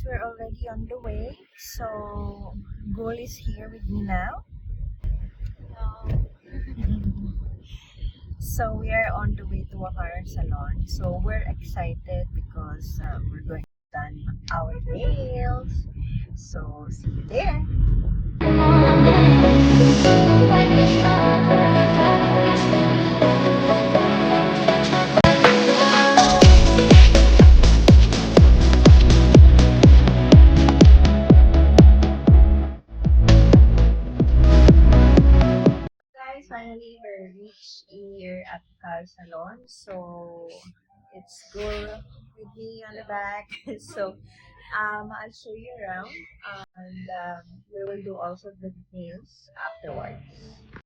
we're already on the way. So, Goal is here with me now. So, we are on the way to a hair salon. So, we're excited because we're going to done our nails. So, see you there. Guys, finally we're reached here at Car Salon. So it's good with me on the back. So I'll show you around and we will do also the details afterwards.